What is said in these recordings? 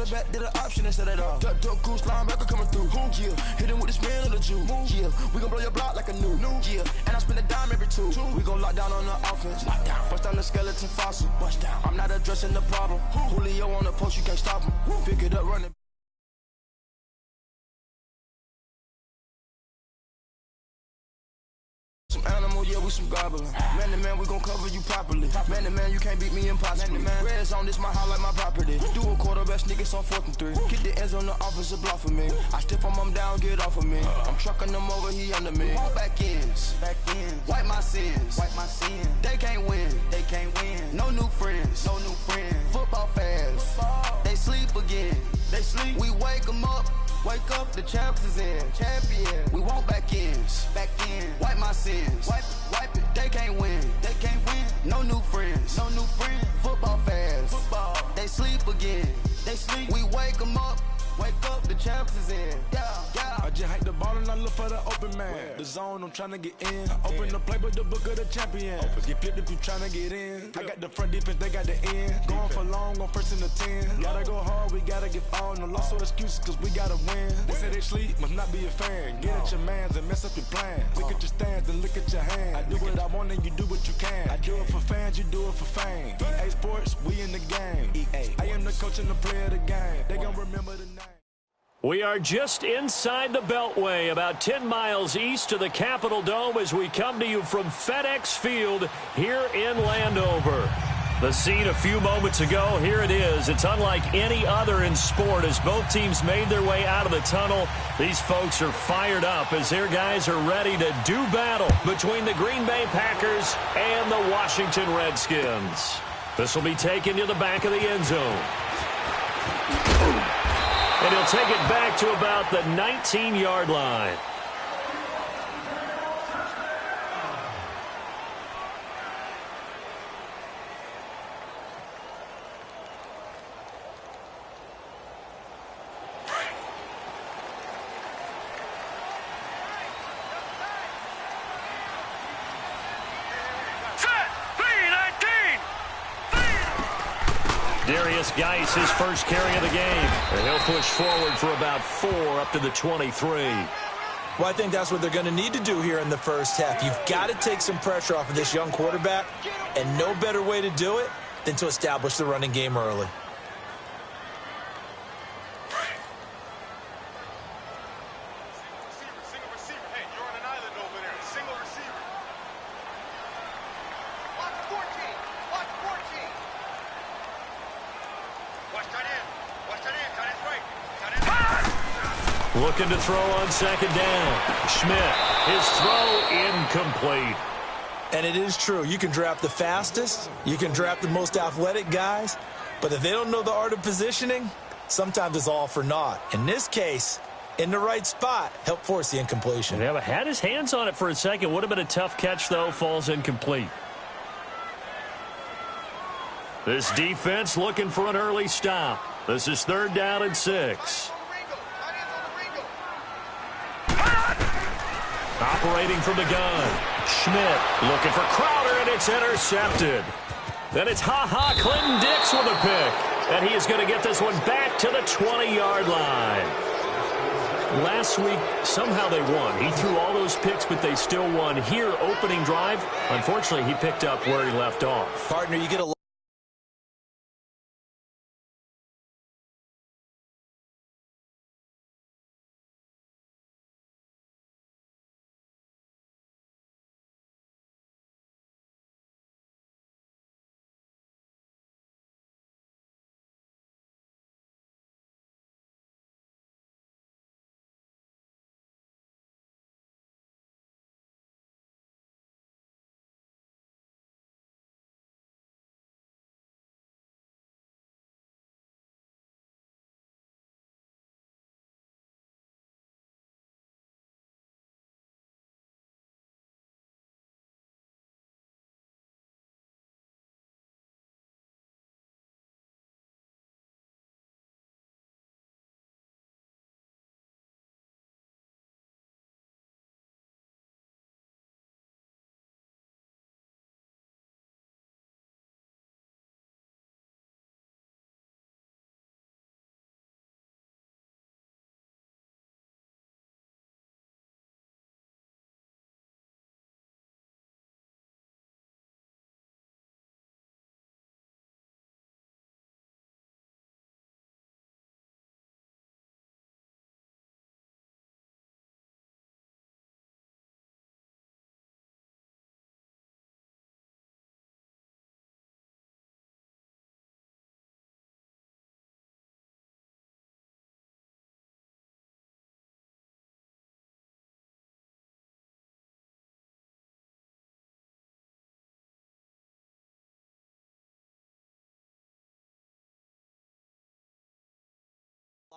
quarterback did an option instead of the duck goose linebacker coming through. Yeah, hit him with the spin of the Jew. Yeah, we gon' blow your block like a new. Yeah, and I spend a dime every two. We gon' lock down on the offense. Bust down the skeleton fossil. Bust down. I'm not addressing the problem. Julio on the post, you can't stop him. Pick it up, run it. Some animal, yeah, we some gobbler. Man to man, we gon' cover you properly. Man to man, you can't beat me impossibly. Red zone, this my house like my property. Do a quarterback sneakers on 4th and 3. Get the ends on the offensive block for me. I stiff him down, get off of me. I'm trucking them over, he under me. Back ends, wipe my sins, They can't win, No new friends, Football fast, they sleep again. We wake them up. Wake up, the champs is in. Champion. We want back ends. Wipe my sins. Wipe it. They can't win. No new friends. Football fast. They sleep again. We wake them up. Wake up, the champs is in. I just hike the ball and I look for the open man. The zone, I'm trying to get in. Open the playbook, the book of the champion. Get flipped if you trying to get in. I got the front defense, they got the end. Going for long, on 1st and the 10. Gotta go hard, we gotta get all. No loss or excuses, cause we gotta win. They say they sleep, must not be a fan. Get at your mans and mess up your plans. Look at your stands and look at your hands. I do what I want and you do what you can. I do it for fans, you do it for fame. EA Sports, we in the game. I am the coach and the player of the game. They gon' remember the name. We are just inside the Beltway, about 10 miles east of the Capitol Dome as we come to you from FedEx Field here in Landover. The scene a few moments ago, here it is. It's unlike any other in sport as both teams made their way out of the tunnel. These folks are fired up as their guys are ready to do battle between the Green Bay Packers and the Washington Redskins. This will be taken to the back of the end zone. And he'll take it back to about the 19-yard line. Geis, his first carry of the game. And he'll push forward for about 4 up to the 23. Well, I think that's what they're going to need to do here in the first half. You've got to take some pressure off of this young quarterback, and no better way to do it than to establish the running game early. Looking to throw on 2nd down. Schmidt, his throw incomplete. And it is true. You can draft the fastest. You can draft the most athletic guys. But if they don't know the art of positioning, sometimes it's all for naught. In this case, in the right spot, helped force the incompletion. Yeah, but had his hands on it for a second. Would have been a tough catch, though. Falls incomplete. This defense looking for an early stop. This is 3rd down and 6. Operating from the gun. Schmidt looking for Crowder, and it's intercepted. Then it's Clinton Dix with a pick. And he is going to get this one back to the 20-yard line. Last week, somehow they won. He threw all those picks, but they still won. Here, opening drive, unfortunately, he picked up where he left off. Partner, you get a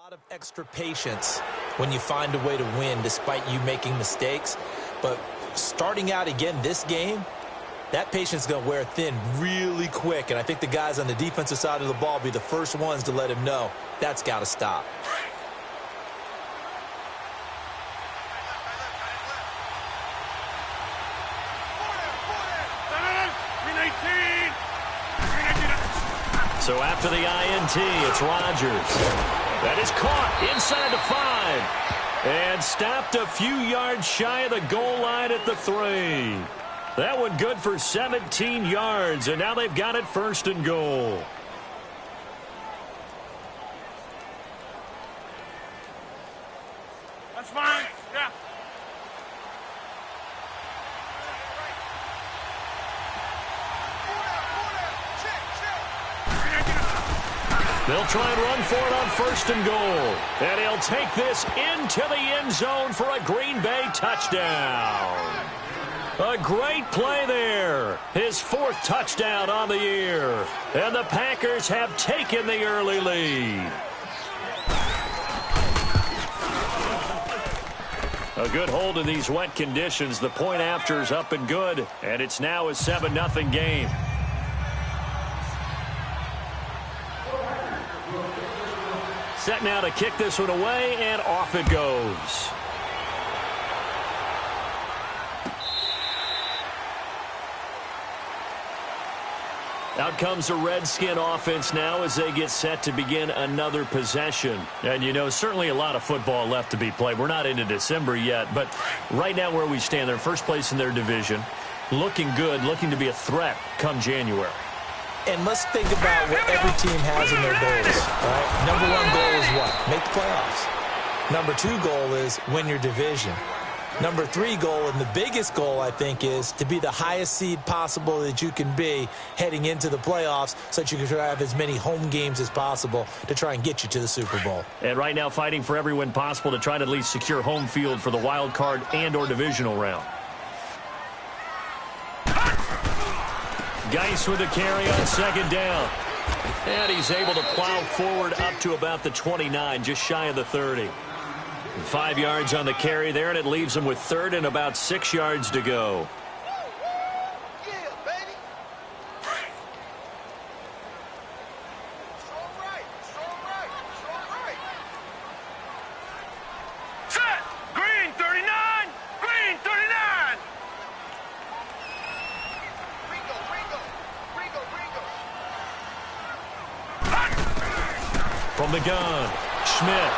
A lot of extra patience when you find a way to win despite you making mistakes. But starting out again this game, that patience is going to wear thin really quick. And I think the guys on the defensive side of the ball will be the first ones to let him know that's got to stop. So after the INT, it's Rodgers. That is caught inside the 5. And stopped a few yards shy of the goal line at the 3. That one good for 17 yards, and now they've got it 1st and goal. That's fine. Yeah. They'll try and run for it on 1st and goal. And he'll take this into the end zone for a Green Bay touchdown. A great play there. His 4th touchdown on the year. And the Packers have taken the early lead. A good hold in these wet conditions. The point after is up and good. And it's now a 7-0 game. Set now to kick this one away, and off it goes. Out comes the Redskin offense now as they get set to begin another possession. And, you know, certainly a lot of football left to be played. We're not into December yet, but right now where we stand, they're first place in their division, looking good, looking to be a threat come January. And let's think about what every team has in their goals, right? Number 1 goal is what? Make the playoffs. Number 2 goal is win your division. Number 3 goal, and the biggest goal, I think, is to be the highest seed possible that you can be heading into the playoffs so that you can have as many home games as possible to try and get you to the Super Bowl. And right now fighting for every win possible to try to at least secure home field for the wild card and or divisional round. Geis with the carry on 2nd down. And he's able to plow forward up to about the 29, just shy of the 30. 5 yards on the carry there, and it leaves him with 3rd and about 6 yards to go. From the gun, Schmidt.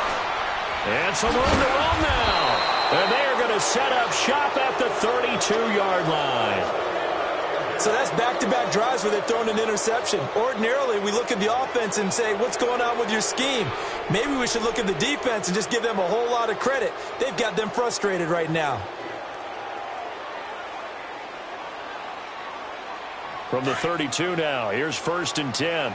And some room to run now. And they are going to set up shop at the 32-yard line. So that's back-to-back drives where they've thrown an interception. Ordinarily, we look at the offense and say, what's going on with your scheme? Maybe we should look at the defense and just give them a whole lot of credit. They've got them frustrated right now. From the 32 now, here's 1st and 10.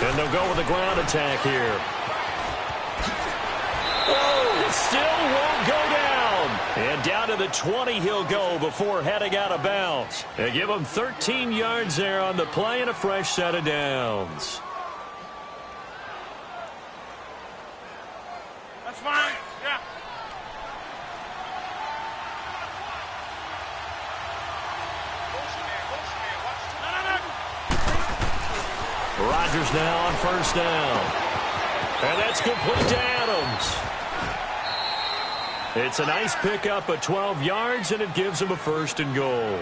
And they'll go with the ground attack here. Oh, it still won't go down. And down to the 20 he'll go before heading out of bounds. They give him 13 yards there on the play and a fresh set of downs. That's fine. Yeah. Rodgers now on 1st down. And that's complete to Adams. It's a nice pickup of 12 yards, and it gives him a 1st and goal.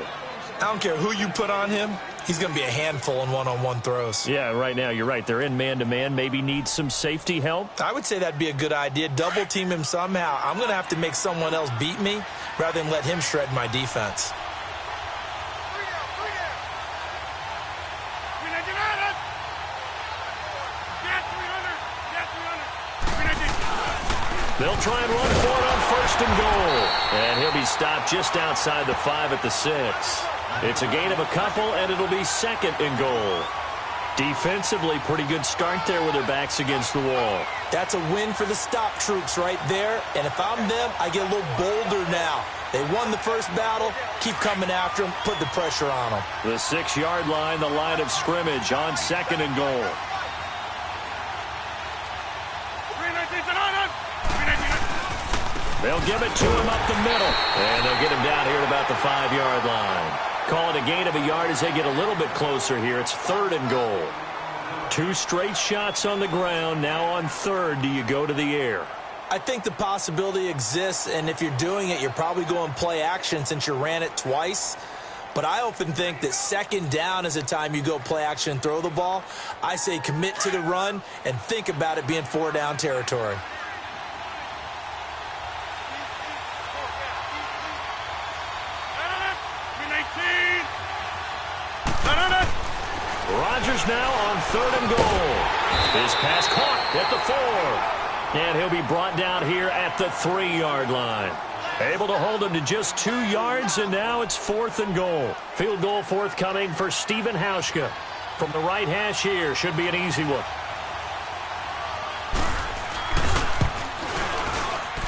I don't care who you put on him. He's going to be a handful in one-on-one throws. Yeah, right now, you're right. They're in man-to-man. Maybe need some safety help. I would say that'd be a good idea. Double team him somehow. I'm going to have to make someone else beat me rather than let him shred my defense. They'll try and run for it on 1st and goal. And he'll be stopped just outside the 5 at the 6. It's a gain of a couple, and it'll be 2nd and goal. Defensively, pretty good start there with their backs against the wall. That's a win for the stop troops right there. And if I'm them, I get a little bolder now. They won the first battle. Keep coming after them. Put the pressure on them. The 6-yard line, the line of scrimmage on 2nd and goal. They'll give it to him up the middle. And they'll get him down here at about the 5-yard line. Call it a gain of a yard as they get a little bit closer here. It's 3rd and goal. 2 straight shots on the ground. Now on 3rd, do you go to the air? I think the possibility exists, and if you're doing it, you're probably going play action since you ran it twice. But I often think that 2nd down is the time you go play action and throw the ball. I say commit to the run and think about it being 4-down territory. Rodgers now on 3rd and goal. His pass caught at the 4. And he'll be brought down here at the 3-yard line. Able to hold him to just 2 yards, and now it's 4th and goal. Field goal forthcoming for Stephen Hauschka. From the right hash here, should be an easy one.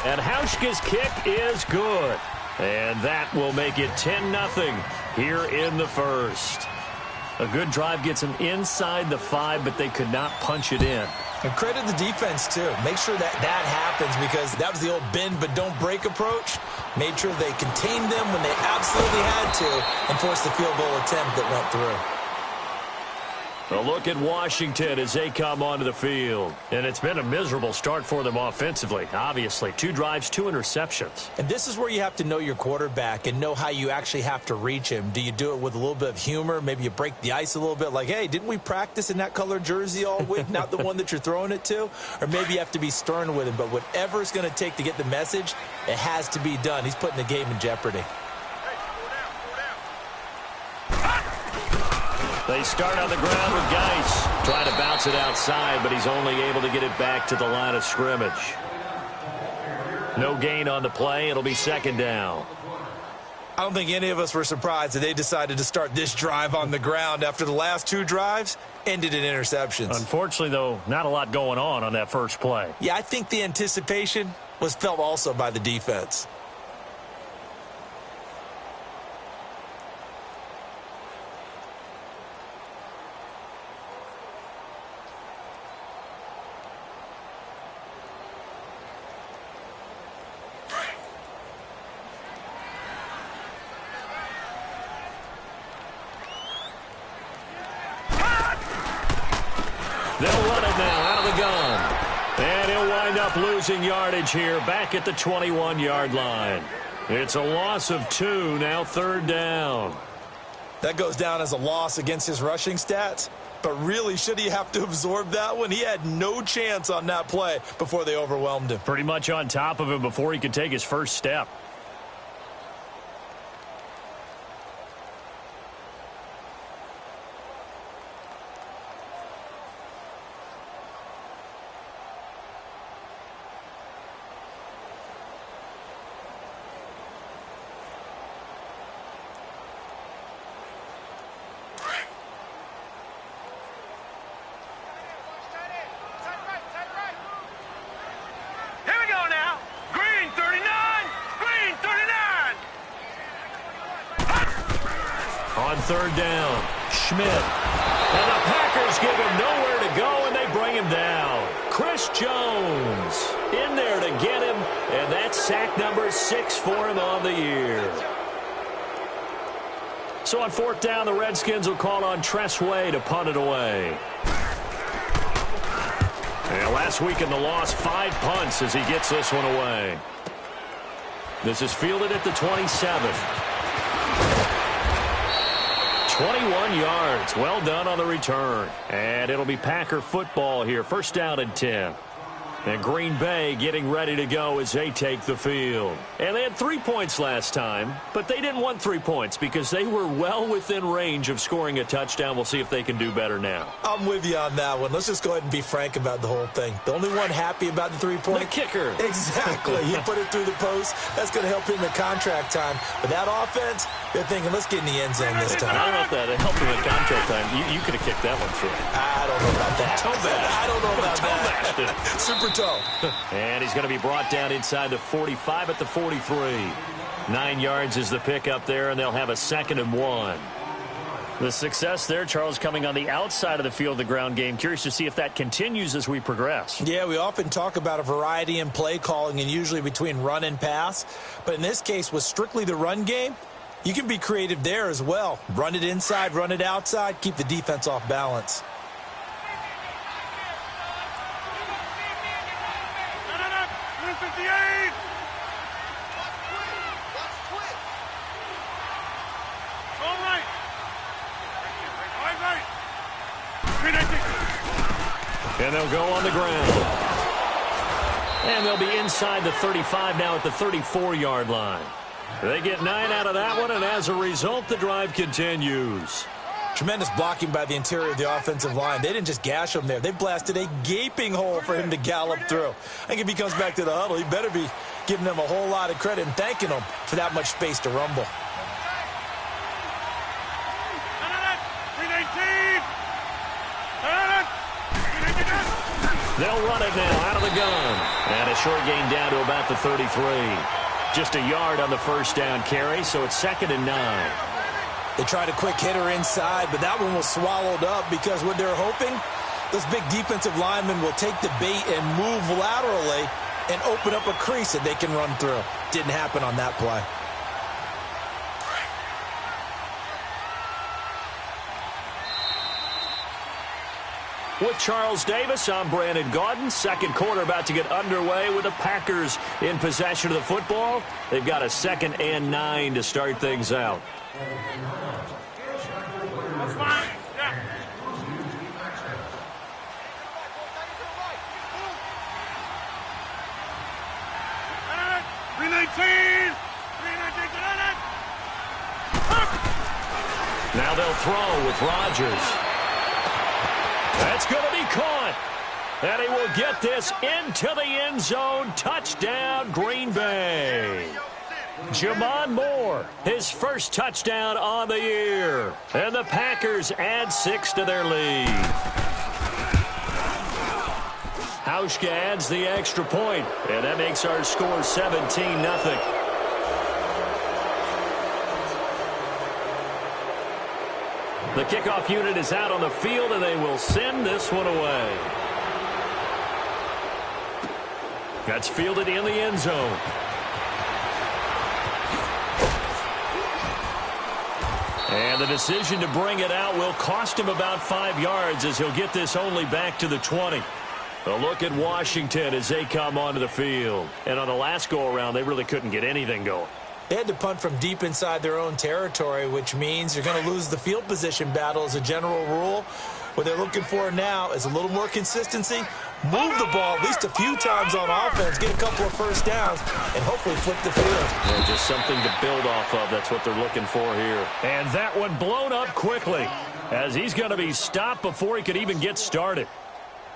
And Hauschka's kick is good. And that will make it 10-0 here in the first. A good drive gets them inside the 5, but they could not punch it in. And credit the defense, too. Make sure that happens because that was the old bend but don't break approach. Made sure they contained them when they absolutely had to and forced the field goal attempt that went through. A look at Washington as they come onto the field. And it's been a miserable start for them offensively, obviously. 2 drives, 2 interceptions. And this is where you have to know your quarterback and know how you actually have to reach him. Do you do it with a little bit of humor? Maybe you break the ice a little bit like, hey, didn't we practice in that color jersey all week, not the one that you're throwing it to? Or maybe you have to be stern with him. But whatever it's going to take to get the message, it has to be done. He's putting the game in jeopardy. They start on the ground with Geis. Trying to bounce it outside, but he's only able to get it back to the line of scrimmage. No gain on the play. It'll be 2nd down. I don't think any of us were surprised that they decided to start this drive on the ground after the last 2 drives ended in interceptions. Unfortunately, though, not a lot going on that first play. Yeah, I think the anticipation was felt also by the defense. They'll run it now out of the gun. And he'll wind up losing yardage here back at the 21-yard line. It's a loss of 2, now 3rd down. That goes down as a loss against his rushing stats. But really, should he have to absorb that one? He had no chance on that play before they overwhelmed him. Pretty much on top of him before he could take his first step. On 3rd down, Schmidt. And the Packers give him nowhere to go, and they bring him down. Chris Jones in there to get him, and that's sack number 6 for him on the year. So on 4th down, the Redskins will call on Tress Way to punt it away. And last week in the loss, 5 punts as he gets this one away. This is fielded at the 27. 21 yards. Well done on the return. And it'll be Packer football here. 1st down and 10. And Green Bay getting ready to go as they take the field. And they had 3 points last time, but they didn't want 3 points because they were well within range of scoring a touchdown. We'll see if they can do better now. I'm with you on that one. Let's just go ahead and be frank about the whole thing. The only one happy about the 3-point? The kicker. Exactly. He put it through the post. That's going to help him in contract time. But that offense, They're thinking, let's get in the end zone this time. I don't know if that helped him at contract time. You could have kicked that one through. I don't know about that. I don't know about that. Super toe. And he's going to be brought down inside the 45 at the 43. 9 yards is the pickup there, and they'll have a 2nd and 1. The success there, Charles, coming on the outside of the field, the ground game. Curious to see if that continues as we progress. Yeah, we often talk about a variety in play calling and usually between run and pass. But in this case, with strictly the run game, you can be creative there as well. Run it inside, run it outside, keep the defense off balance. And they'll go on the ground. And they'll be inside the 35 now at the 34-yard line. They get 9 out of that one, and as a result, the drive continues. Tremendous blocking by the interior of the offensive line. They didn't just gash him there. They blasted a gaping hole for him to gallop through. I think if he comes back to the huddle, he better be giving them a whole lot of credit and thanking them for that much space to rumble. They'll run it now out of the gun. And a short gain down to about the 33. Just a yard on the first down carry, so it's 2nd and 9. They tried a quick hitter inside, but that one was swallowed up because what they're hoping, those big defensive linemen will take the bait and move laterally and open up a crease that they can run through. Didn't happen on that play. With Charles Davis, I'm Brandon Gaudin. Second quarter about to get underway with the Packers in possession of the football. They've got a 2nd and 9 to start things out. That's fine. Yeah. Now they'll throw with Rodgers. That's going to be caught. And he will get this into the end zone. Touchdown, Green Bay. Jamon Moore, his first touchdown on the year. And the Packers add 6 to their lead. Hauschka adds the extra point, and that makes our score 17-0. The kickoff unit is out on the field, and they will send this one away. That's fielded in the end zone. And the decision to bring it out will cost him about 5 yards as he'll get this only back to the 20. A look at Washington as they come onto the field. And on the last go-around, they really couldn't get anything going. They had to punt from deep inside their own territory, which means you're going to lose the field position battle as a general rule. What they're looking for now is a little more consistency, move the ball at least a few times on offense, get a couple of first downs, and hopefully flip the field. Yeah, just something to build off of. That's what they're looking for here. And that one blown up quickly as he's going to be stopped before he could even get started.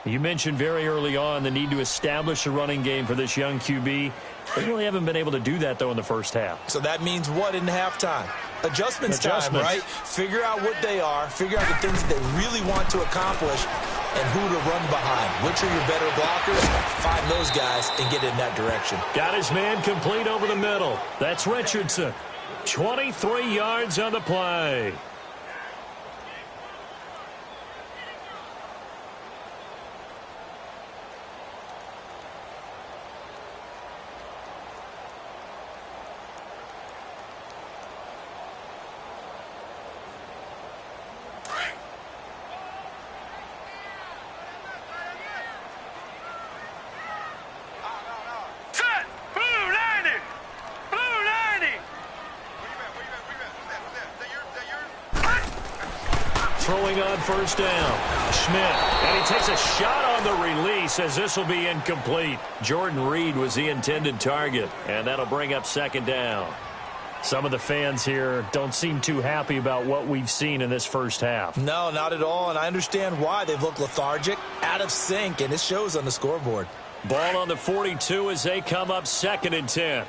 You mentioned very early on the need to establish a running game for this young QB. They really haven't been able to do that, though, in the first half. So that means what in halftime? Adjustments time, right? Figure out what they are, figure out the things that they really want to accomplish, and who to run behind. Which are your better blockers? Find those guys and get in that direction. Got his man complete over the middle. That's Richardson. 23 yards on the play. Throwing on first down. Schmidt. And he takes a shot on the release as this will be incomplete. Jordan Reed was the intended target. And that'll bring up 2nd down. Some of the fans here don't seem too happy about what we've seen in this first half. No, not at all. And I understand why. They've looked lethargic, out of sync, and it shows on the scoreboard. Ball on the 42 as they come up 2nd and 10.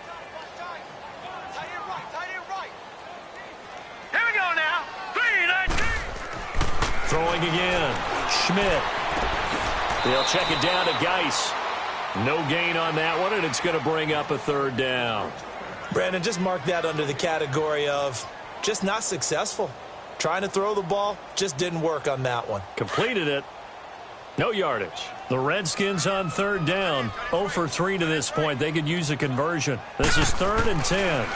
Throwing again. Schmidt. They'll check it down to Geis. No gain on that one, and it's going to bring up a third down. Brandon, just mark that under the category of just not successful. Trying to throw the ball, just didn't work on that one. Completed it. No yardage. The Redskins on third down. 0 for 3 to this point. They could use a conversion. This is 3rd and 10.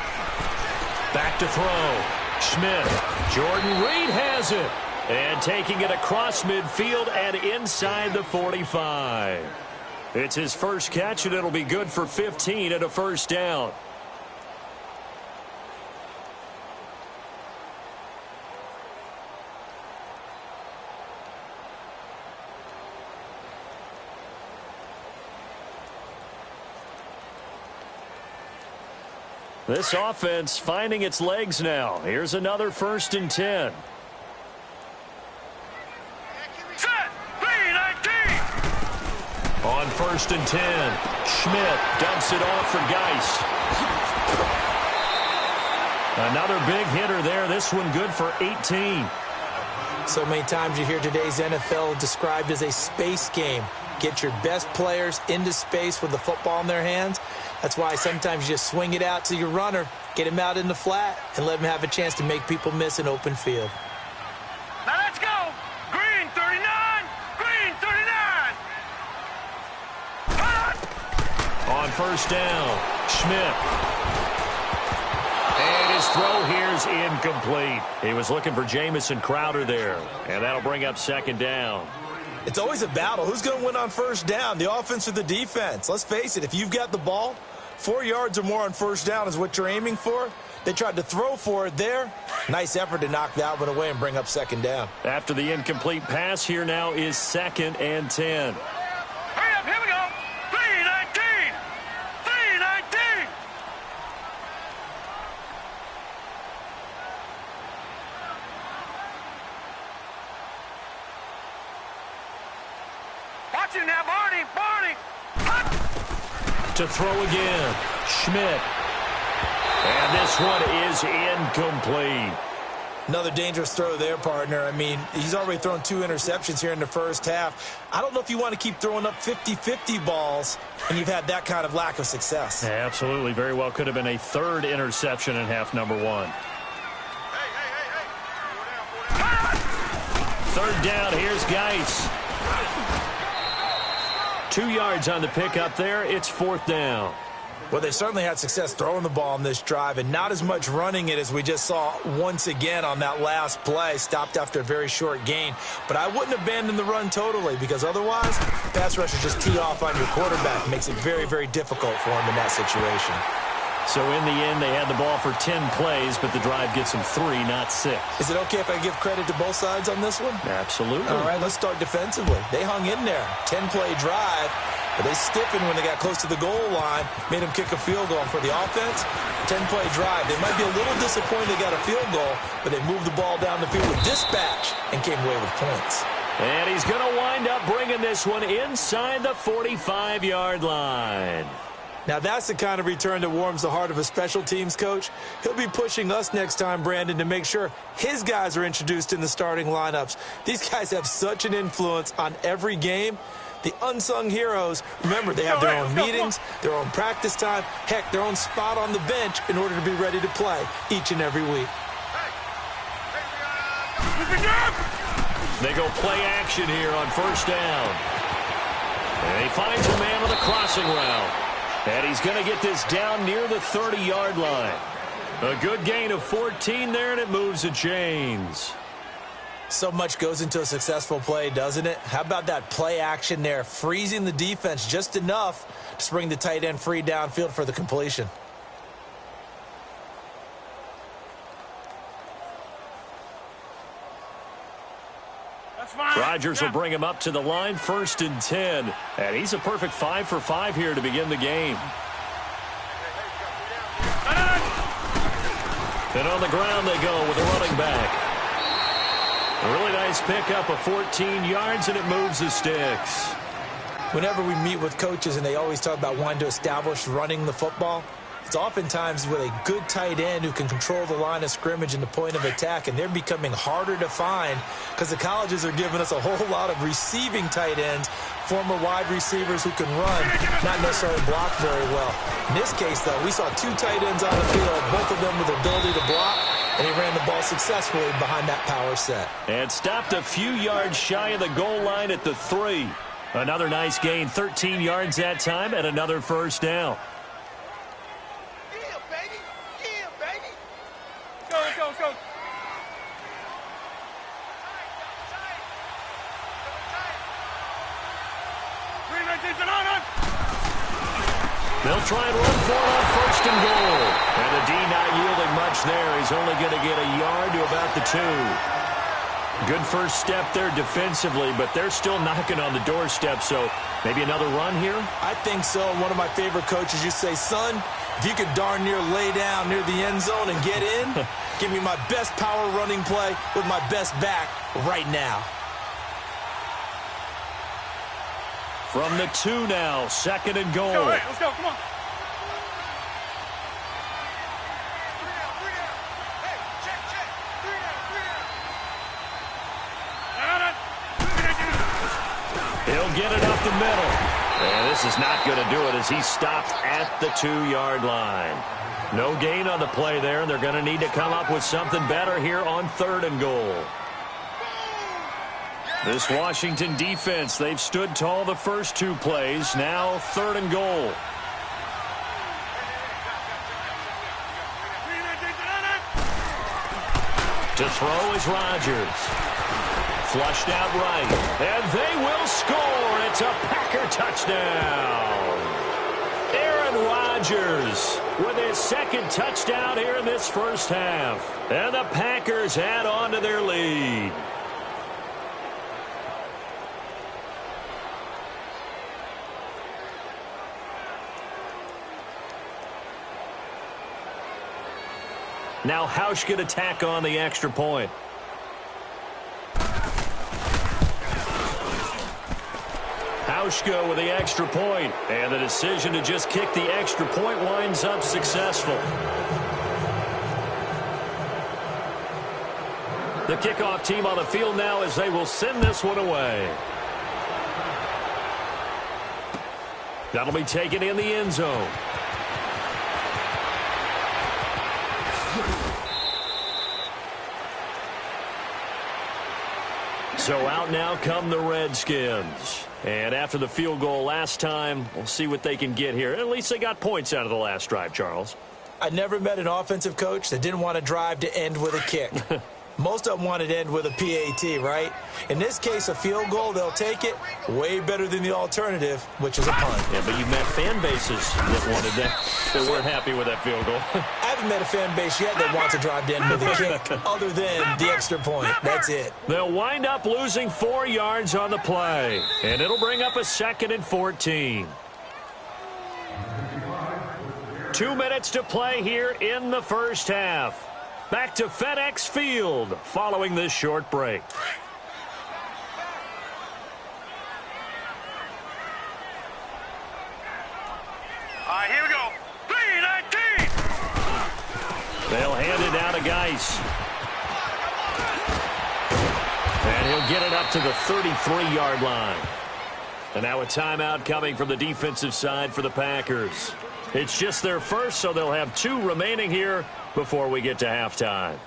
Back to throw. Schmidt. Jordan Reed has it. And taking it across midfield and inside the 45. It's his first catch, and it'll be good for 15 and a first down. This offense finding its legs now. Here's another 1st and 10. Set. 3-19. On 1st and 10, Schmidt dumps it off for Geis. Another big hitter there. This one good for 18. So many times you hear today's NFL described as a space game. Get your best players into space with the football in their hands. That's why sometimes you just swing it out to your runner, get him out in the flat, and let him have a chance to make people miss an open field. Now let's go. Green 39. Green 39. On 1st down, Schmidt. And his throw here's incomplete. He was looking for Jamison Crowder there, and that'll bring up 2nd down. It's always a battle. Who's going to win on 1st down, the offense or the defense? Let's face it, if you've got the ball, 4 yards or more on 1st down is what you're aiming for. They tried to throw for it there. Nice effort to knock that one away and bring up 2nd down. After the incomplete pass, here now is 2nd and 10. Hurry up. Here we go. 3-19. 3-19. Watch him now, Barney. Barney. To throw again, Schmidt. And this one is incomplete. Another dangerous throw there, partner. I mean, he's already thrown 2 interceptions here in the first half. I don't know if you want to keep throwing up 50-50 balls, and you've had that kind of lack of success. Yeah, absolutely. Very well could have been a 3rd interception in half number 1. Hey. 3rd down, here's Geis. 2 yards on the pickup there. It's 4th down. Well, they certainly had success throwing the ball on this drive, and not as much running it as we just saw once again on that last play. Stopped after a very short gain. But I wouldn't abandon the run totally, because otherwise, pass rushers just tee off on your quarterback. It makes it very, very difficult for him in that situation. So in the end, they had the ball for 10 plays, but the drive gets them 3, not 6. Is it okay if I give credit to both sides on this one? Absolutely. All right, let's start defensively. They hung in there. 10-play drive, but they stiffened when they got close to the goal line, made them kick a field goal. For the offense, 10-play drive. They might be a little disappointed they got a field goal, but they moved the ball down the field with dispatch and came away with points. And he's going to wind up bringing this one inside the 45-yard line. Now, that's the kind of return that warms the heart of a special teams coach. He'll be pushing us next time, Brandon, to make sure his guys are introduced in the starting lineups. These guys have such an influence on every game. The unsung heroes, remember, they have their own meetings, their own practice time, heck, their own spot on the bench in order to be ready to play each and every week. They go play action here on 1st down. And he finds a man with a crossing route. And he's going to get this down near the 30-yard line. A good gain of 14 there, and it moves the chains. So much goes into a successful play, doesn't it? How about that play action there, freezing the defense just enough to bring the tight end free downfield for the completion. Rodgers will bring him up to the line, 1st and 10. And he's a perfect 5 for 5 here to begin the game. And on the ground they go with a running back. A really nice pickup of 14 yards, and it moves the sticks. Whenever we meet with coaches and they always talk about wanting to establish running the football, It's oftentimes with a good tight end who can control the line of scrimmage and the point of attack, and they're becoming harder to find because the colleges are giving us a whole lot of receiving tight ends, former wide receivers who can run, not necessarily block very well. In this case, though, we saw two tight ends on the field, both of them with the ability to block, and he ran the ball successfully behind that power set. And stopped a few yards shy of the goal line at the 3. Another nice gain, 13 yards that time, and another first down. Let's go, let's go. They'll try and run for it on first and goal. And the D not yielding much there. He's only going to get a yard to about the 2. Good first step there defensively, but they're still knocking on the doorstep, so maybe another run here? I think so. One of my favorite coaches used to say, son, if you could darn near lay down near the end zone and get in, give me my best power running play with my best back right now. From the 2 now, second and goal. Let's go, right, let's go, come on. He'll get it up the middle. And this is not going to do it as he stopped at the 2-yard line. No gain on the play there, and they're going to need to come up with something better here on third and goal. This Washington defense, they've stood tall the first 2 plays. Now third and goal. To throw is Rodgers. Flushed out right, and they will score. It's a Packer touchdown. Aaron Rodgers with his second touchdown here in this first half. And the Packers add on to their lead. Now Hausch could attack on the extra point. Hauschka with the extra point, and the decision to just kick the extra point winds up successful. The kickoff team on the field now as they will send this one away. That'll be taken in the end zone. So out now come the Redskins. And after the field goal last time, we'll see what they can get here. At least they got points out of the last drive, Charles. I never met an offensive coach that didn't want to drive to end with a kick. Most of them wanted to end with a PAT, right? In this case, a field goal, they'll take it. Way better than the alternative, which is a punt. Yeah, but you've met fan bases that wanted that, that weren't happy with that field goal. I haven't met a fan base yet that wants to drive to end with a kick other than the extra point. That's it. They'll wind up losing 4 yards on the play, and it'll bring up a 2nd and 14. 2 minutes to play here in the first half. Back to FedEx Field following this short break. All right, here we go. 3-19. They'll hand it down to Geis. And he'll get it up to the 33-yard line. And now a timeout coming from the defensive side for the Packers. It's just their first, so they'll have 2 remaining here before we get to halftime.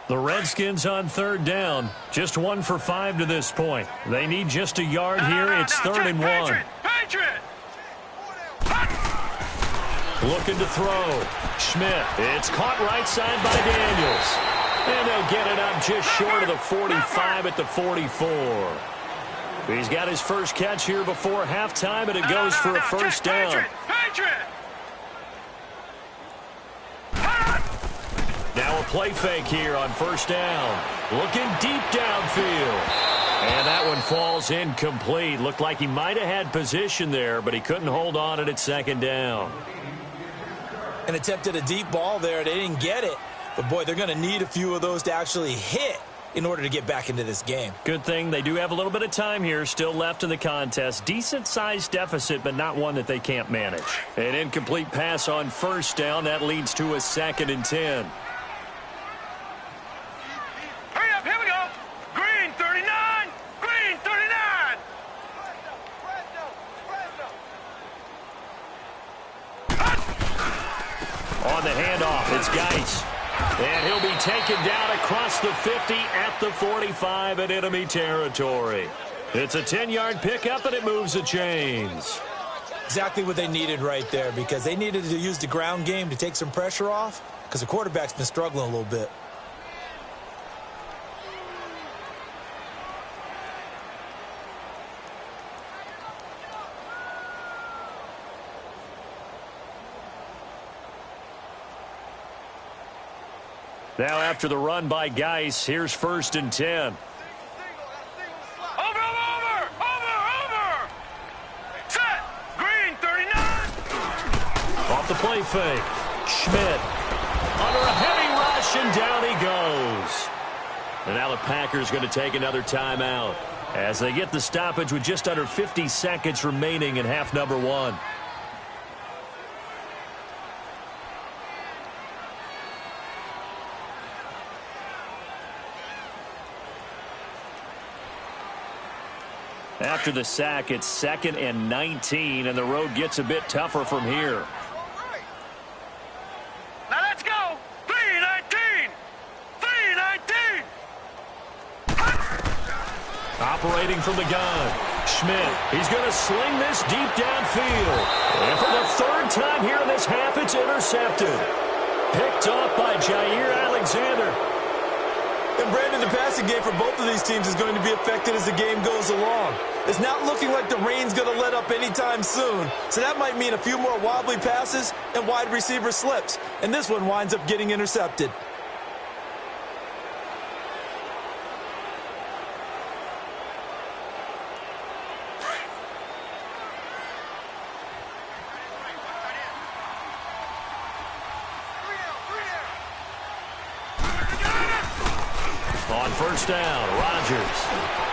The Redskins on third down. Just 1 for 5 to this point. They need just a yard here. It's 3rd and 1. Patriot! Looking to throw. Schmidt. It's caught right side by Daniels. And they'll get it up just short of the 45 at the 44. He's got his first catch here before halftime, and it goes for a first down. Now a play fake here on first down. Looking deep downfield. And that one falls incomplete. Looked like he might have had position there, but he couldn't hold on at second down. And attempted a deep ball there. They didn't get it. But, boy, they're going to need a few of those to actually hit in order to get back into this game. Good thing they do have a little bit of time here still left in the contest. Decent-sized deficit, but not one that they can't manage. An incomplete pass on first down. That leads to a 2nd and 10. Hurry up, here we go. Green 39. Green 39. On the handoff, it's Geis. And he'll be taken down across the 50 at the 45 in enemy territory. It's a 10-yard pickup, and it moves the chains. Exactly what they needed right there, because they needed to use the ground game to take some pressure off, because the quarterback's been struggling a little bit. Now after the run by Geis, here's 1st and 10. Over. Set. Green 39. Off the play fake. Schmidt under a heavy rush, and down he goes. And now the Packers going to take another timeout as they get the stoppage with just under 50 seconds remaining in half number 1. After the sack, it's 2nd and 19, and the road gets a bit tougher from here. Now let's go. 3-19. 3-19. Operating from the gun. Schmidt, he's going to sling this deep downfield. And for the 3rd time here in this half, it's intercepted. Picked off by Jair Alexander. And Brandon, the passing game for both of these teams is going to be affected as the game goes along. It's not looking like the rain's going to let up anytime soon, so that might mean a few more wobbly passes and wide receiver slips, and this one winds up getting intercepted. On first down, Rodgers.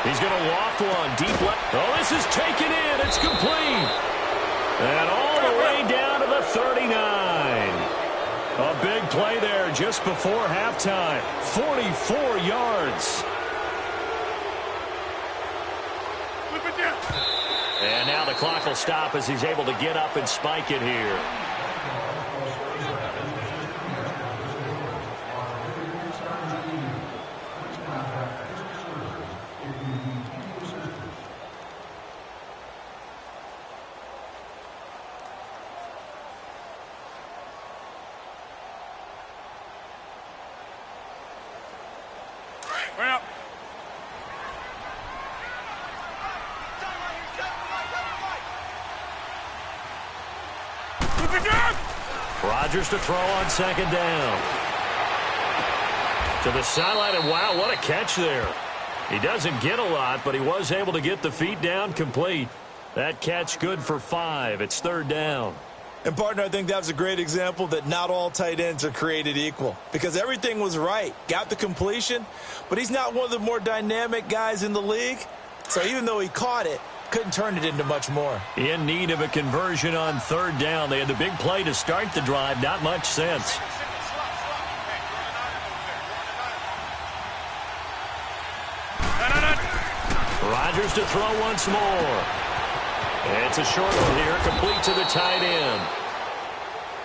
He's going to loft one deep left. Oh, this is taken in. It's complete. And all the way down to the 39. A big play there just before halftime. 44 yards. And now the clock will stop as he's able to get up and spike it here. Rodgers to throw on second down. To the sideline, and wow, what a catch there. He doesn't get a lot, but he was able to get the feet down complete. That catch good for 5. It's 3rd down. And, partner, I think that was a great example that not all tight ends are created equal, because everything was right. Got the completion, but he's not one of the more dynamic guys in the league. So even though he caught it, couldn't turn it into much more. In need of a conversion on 3rd down. They had the big play to start the drive. Not much sense. Rodgers to throw once more. It's a short one here, complete to the tight end.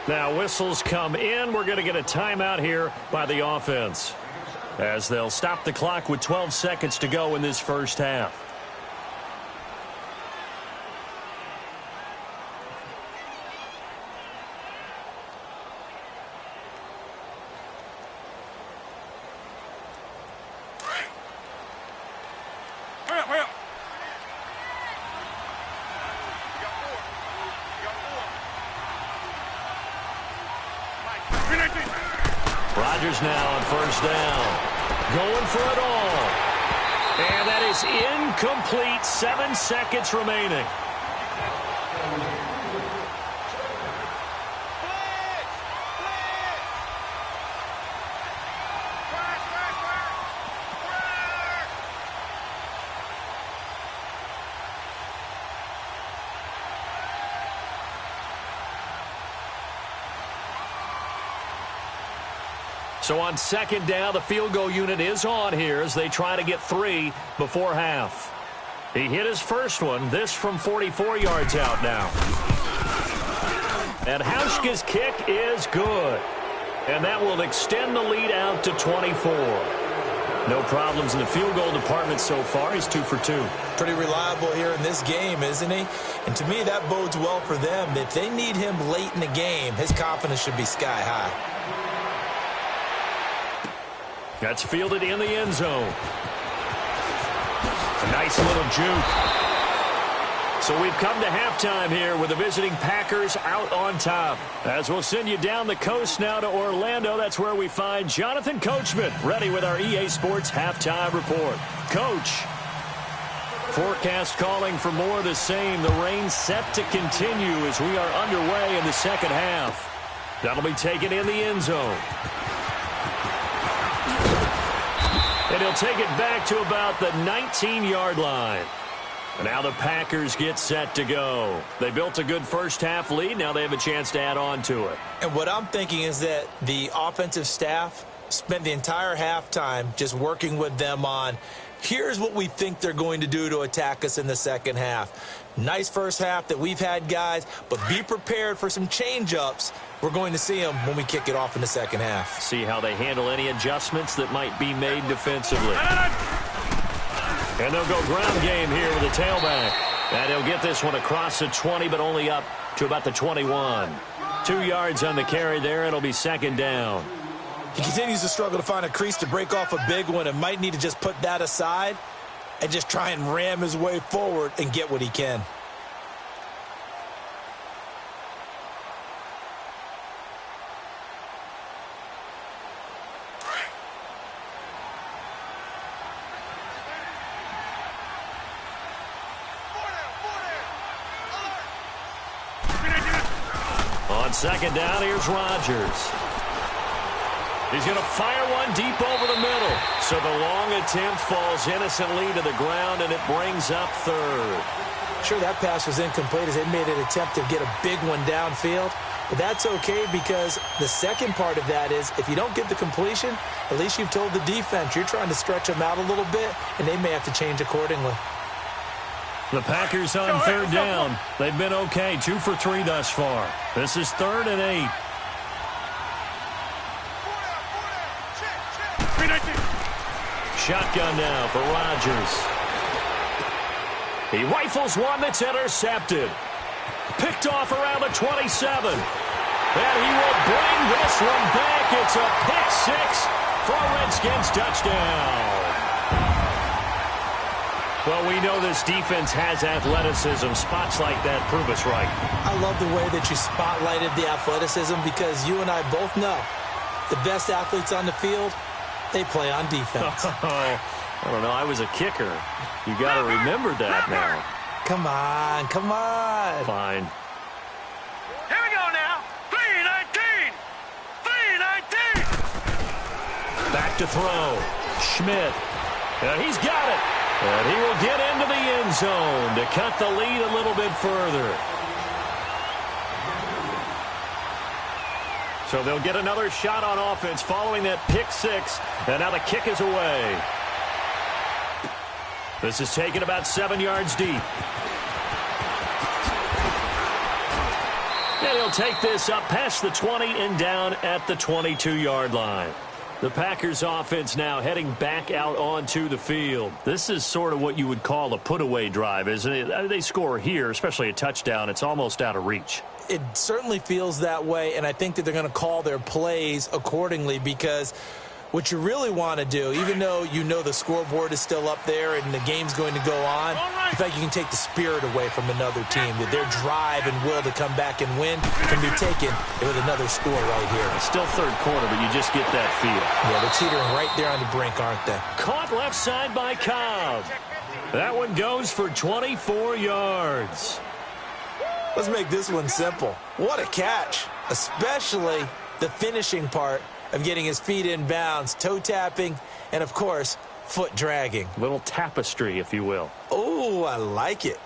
Now whistles come in. We're going to get a timeout here by the offense, as they'll stop the clock with 12 seconds to go in this first half. Chargers now on first down. Going for it all. And that is incomplete. 7 seconds remaining. So on second down, the field goal unit is on here as they try to get 3 before half. He hit his first one, this from 44 yards out now. And Hauschka's kick is good. And that will extend the lead out to 24. No problems in the field goal department so far. He's 2 for 2. Pretty reliable here in this game, isn't he? And to me, that bodes well for them. If they need him late in the game, his confidence should be sky high. That's fielded in the end zone. A nice little juke. So we've come to halftime here with the visiting Packers out on top. As we'll send you down the coast now to Orlando, that's where we find Jonathan Coachman ready with our EA Sports halftime report. Coach, forecast calling for more of the same. The rain set to continue as we are underway in the second half. That'll be taken in the end zone. And he'll take it back to about the 19-yard line. And now the Packers get set to go. They built a good first-half lead. Now they have a chance to add on to it. And what I'm thinking is that the offensive staff spent the entire halftime just working with them on, here's what we think they're going to do to attack us in the second half. Nice first half that we've had, guys, but be prepared for some change-ups. We're going to see them when we kick it off in the second half. See how they handle any adjustments that might be made defensively. And they'll go ground game here with the tailback. And he'll get this one across the 20, but only up to about the 21. 2 yards on the carry there. It'll be second down. He continues to struggle to find a crease to break off a big one and might need to just put that aside and just try and ram his way forward and get what he can. On second down, here's Rodgers. He's going to fire one deep over the middle. So the long attempt falls innocently to the ground, and it brings up third. Sure, that pass was incomplete as they made an attempt to get a big one downfield. But that's okay because the second part of that is if you don't get the completion, at least you've told the defense you're trying to stretch them out a little bit, and they may have to change accordingly. The Packers on third down. They've been okay, 2 for 3 thus far. This is 3rd and 8. Shotgun now for Rodgers. He rifles one that's intercepted. Picked off around the 27. And he will bring this one back. It's a pick 6 for a Redskins touchdown. Well, we know this defense has athleticism. Spots like that prove us right. I love the way that you spotlighted the athleticism because you and I both know the best athletes on the field, they play on defense. I don't know. I was a kicker. You got to remember that now. Come on, come on. Fine. Here we go now. 3-19. 3-19. Back to throw. Schmidt. And he's got it. And he will get into the end zone to cut the lead a little bit further. So they'll get another shot on offense following that pick 6. And now the kick is away. This is taken about 7 yards deep. And he'll take this up past the 20 and down at the 22-yard line. The Packers offense now heading back out onto the field. This is sort of what you would call a put-away drive, isn't it? They score here, especially a touchdown. It's almost out of reach. It certainly feels that way, and I think that they're going to call their plays accordingly because What you really want to do, even though you know the scoreboard is still up there and the game's going to go on, in fact, you can take the spirit away from another team, that their drive and will to come back and win can be taken with another score right here. It's still third quarter, but you just get that feel. Yeah, they're teetering right there on the brink, aren't they? Caught left side by Cobb. That one goes for 24 yards. Let's make this one simple. What a catch, especially the finishing part of getting his feet in bounds, toe tapping, and of course, foot dragging. Little tapestry, if you will. Oh, I like it.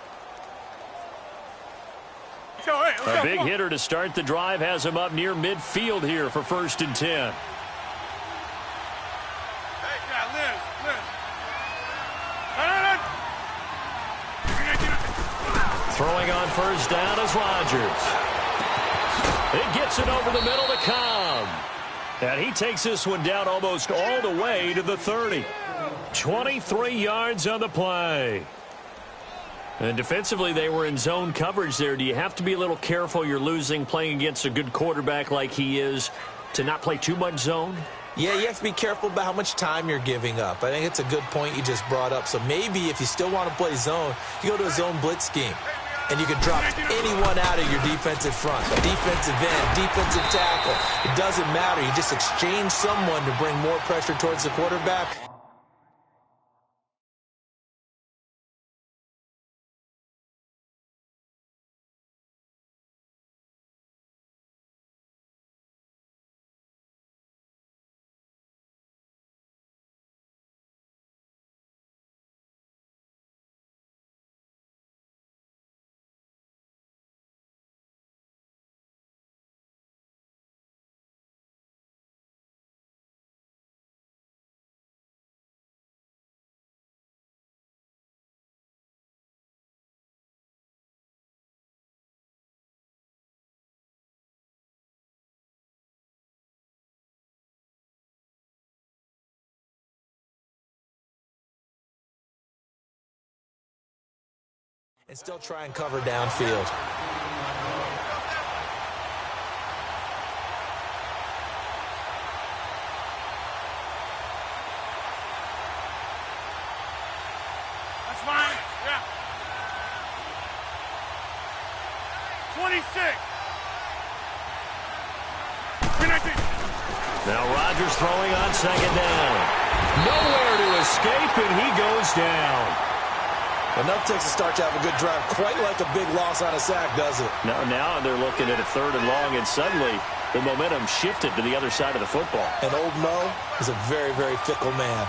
A big hitter to start the drive has him up near midfield here for 1st and 10. Throwing on first down is Rodgers. It gets it over the middle to Cobb. And he takes this one down almost all the way to the 30. 23 yards on the play. And defensively, they were in zone coverage there. Do you have to be a little careful? You're losing playing against a good quarterback like he is to not play too much zone? Yeah, you have to be careful about how much time you're giving up. I think it's a good point you just brought up. So maybe if you still want to play zone, you go to a zone blitz scheme. And you can drop anyone out of your defensive front, defensive end, defensive tackle. It doesn't matter. You just exchange someone to bring more pressure towards the quarterback. And still try and cover downfield. That's fine. Yeah. 26. Now Rodgers throwing on 2nd down. Nowhere to escape, and he goes down. Enough takes a start to have a good drive, quite like a big loss on a sack, does it? Now they're looking at a 3rd and long, and suddenly the momentum shifted to the other side of the football. And old Mo is a very, very fickle man.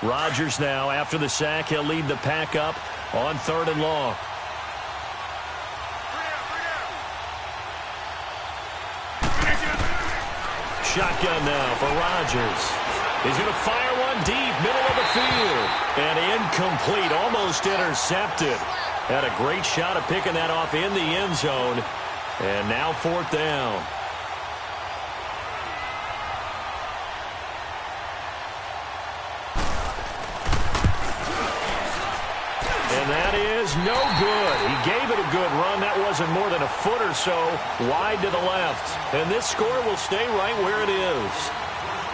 Rodgers now, after the sack, he'll lead the pack up on 3rd and long. Shotgun now for Rodgers. He's going to fire one deep, middle of the field. And incomplete, almost intercepted. Had a great shot at picking that off in the end zone. And now 4th down. And that is no good. He gave it a good run. That wasn't more than a foot or so wide to the left. And this score will stay right where it is.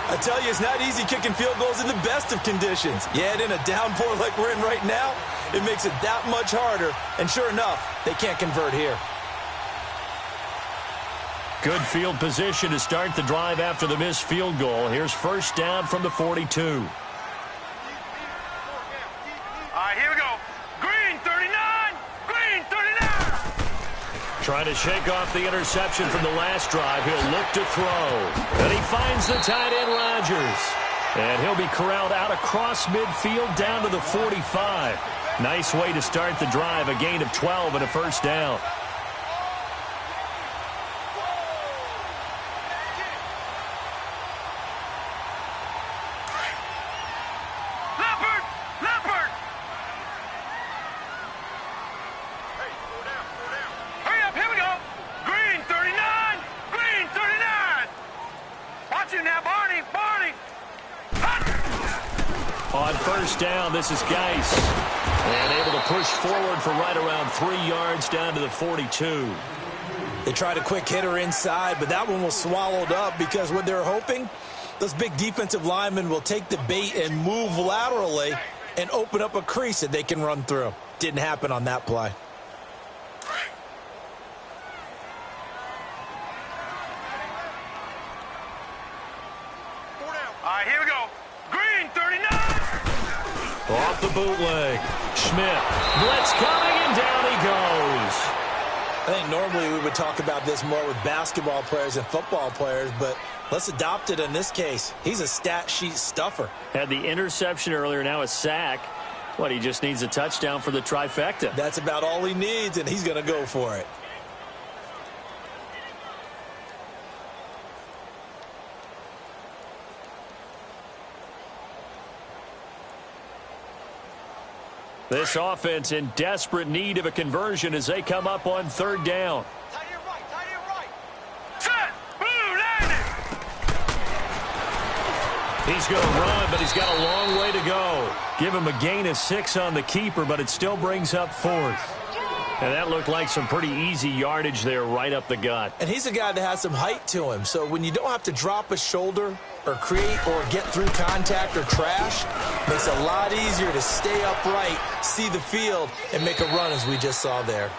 I tell you, it's not easy kicking field goals in the best of conditions. Yet in a downpour like we're in right now, it makes it that much harder. And sure enough, they can't convert here. Good field position to start the drive after the missed field goal. Here's 1st down from the 42. All right, here we go. Green 39. Green 39. Trying to shake off the interception from the last drive. He'll look to throw. And he finds the tight end, Rodgers. And he'll be corralled out across midfield down to the 45. Nice way to start the drive. A gain of 12 and a 1st down. first down. This is Geis. And able to push forward for right around 3 yards down to the 42. They tried a quick hitter inside, but that one was swallowed up because what they're hoping, those big defensive linemen will take the bait and move laterally and open up a crease that they can run through. Didn't happen on that play. All right, here we go. Green, 39. Off the bootleg. Schmidt. Blitz coming, and down he goes. I think normally we would talk about this more with basketball players and football players, but let's adopt it in this case. He's a stat sheet stuffer. Had the interception earlier, now a sack. What, he just needs a touchdown for the trifecta. That's about all he needs, and he's going to go for it. This offense in desperate need of a conversion as they come up on 3rd down. Tie it right. Set, blue, landing. He's going to run, but he's got a long way to go. Give him a gain of 6 on the keeper, but it still brings up 4th. And that looked like some pretty easy yardage there right up the gut. And he's a guy that has some height to him, so when you don't have to drop a shoulder or create or get through contact or trash, makes it a lot easier to stay upright, see the field, and make a run as we just saw there.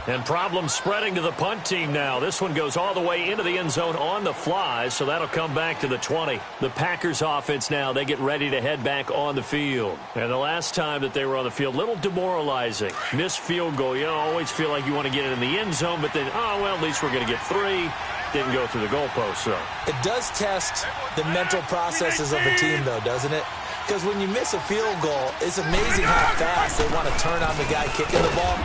And problems spreading to the punt team now. This one goes all the way into the end zone on the fly, so that'll come back to the 20. The Packers offense now, they get ready to head back on the field. And the last time that they were on the field, little demoralizing. Missed field goal. You always feel like you want to get it in the end zone, but then, oh, well, at least we're going to get 3. Didn't go through the goalpost, though. It does test the mental processes of a team, though, doesn't it? Because when you miss a field goal, it's amazing how fast they want to turn on the guy kicking the ball.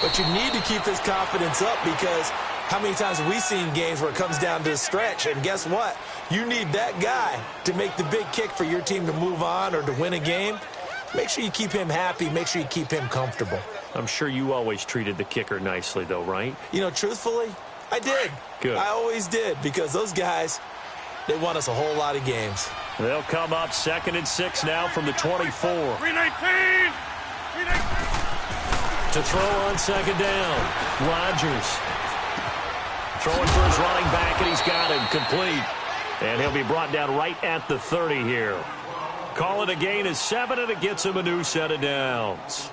But you need to keep his confidence up because how many times have we seen games where it comes down to a stretch? And guess what? You need that guy to make the big kick for your team to move on or to win a game. Make sure you keep him happy. Make sure you keep him comfortable. I'm sure you always treated the kicker nicely, though, right? You know, truthfully, I did. Good. I always did because those guys, they won us a whole lot of games. They'll come up 2nd and 6 now from the 24. 319. To throw on 2nd down. Rodgers. Throwing for his running back, and he's got him complete. And he'll be brought down right at the 30 here. Call it a gain of 7, and it gets him a new set of downs.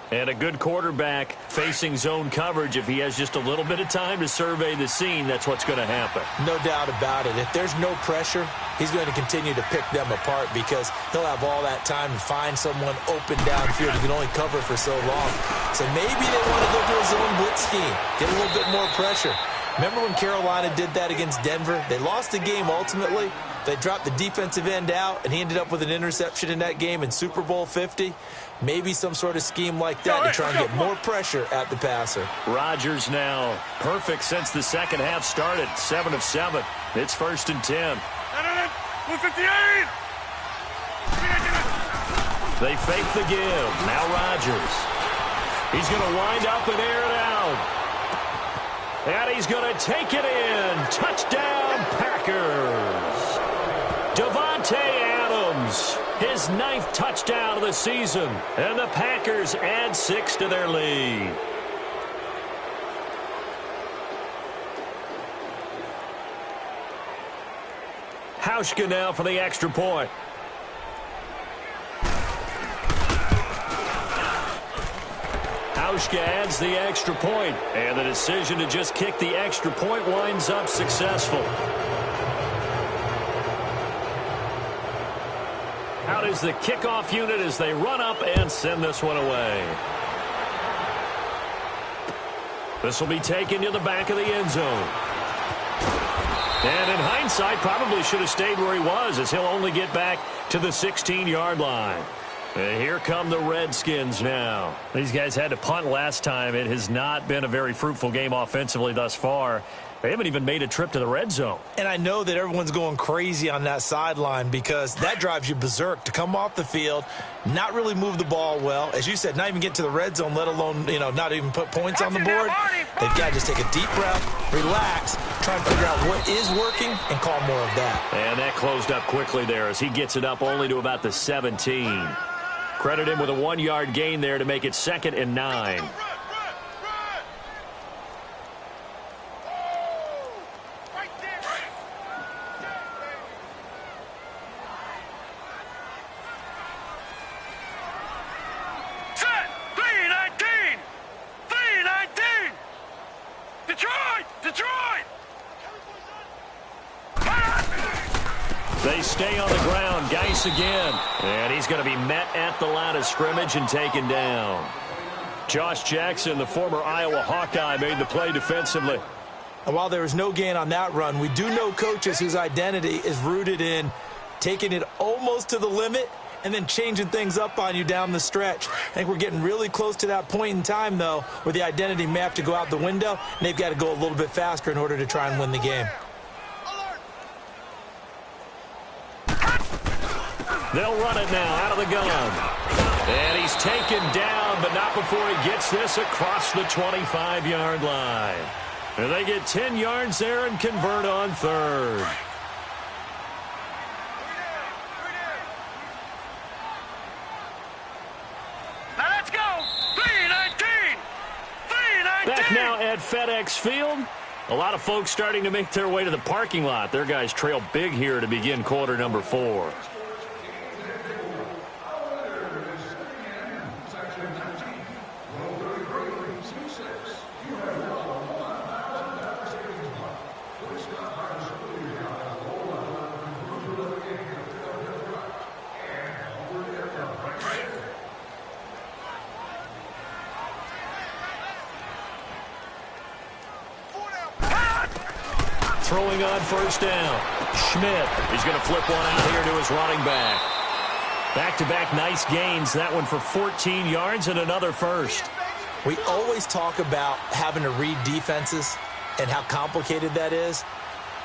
And a good quarterback facing zone coverage. If he has just a little bit of time to survey the scene, that's what's going to happen. No doubt about it. If there's no pressure, he's going to continue to pick them apart because he'll have all that time to find someone open downfield. He can only cover for so long. So maybe they want to go to a zone blitz scheme, get a little bit more pressure. Remember when Carolina did that against Denver? They lost the game ultimately. They dropped the defensive end out, and he ended up with an interception in that game in Super Bowl 50. Maybe some sort of scheme like that to try and get more pressure at the passer. Rodgers now perfect since the second half started. 7 of 7. It's 1st and 10. 58. They fake the give. Now Rodgers. He's going to wind up and air it out. And he's going to take it in. Touchdown, Packers. Davante Adams, his 9th touchdown of the season. And the Packers add 6 to their lead. Hauschka now for the extra point. Hauschka adds the extra point, and the decision to just kick the extra point winds up successful. Out is the kickoff unit as they run up and send this one away. This will be taken to the back of the end zone. And in hindsight, probably should have stayed where he was as he'll only get back to the 16-yard line. And here come the Redskins now. These guys had to punt last time. It has not been a very fruitful game offensively thus far. They haven't even made a trip to the red zone. And I know that everyone's going crazy on that sideline because that drives you berserk to come off the field, not really move the ball well. As you said, not even get to the red zone, let alone, not even put points on the board. They've got to just take a deep breath, relax, try and figure out what is working and call more of that. And that closed up quickly there as he gets it up only to about the 17. Credit him with a 1-yard gain there to make it 2nd and 9. They stay on the ground. Geis again. And he's going to be met at the line of scrimmage and taken down. Josh Jackson, the former Iowa Hawkeye, made the play defensively. And while there was no gain on that run, we do know coaches whose identity is rooted in taking it almost to the limit and then changing things up on you down the stretch. I think we're getting really close to that point in time, though, where the identity may have to go out the window, and they've got to go a little bit faster in order to try and win the game. They'll run it now out of the gun. And he's taken down, but not before he gets this across the 25-yard line. And they get 10 yards there and convert on 3rd. Now let's go. 3-19. 3-19. Back now at FedEx Field. A lot of folks starting to make their way to the parking lot. Their guys trail big here to begin quarter number 4. Throwing on 1st down. Schmidt. He's going to flip one out here to his running back. Back-to-back nice gains. That one for 14 yards and another first. We always talk about having to read defenses and how complicated that is.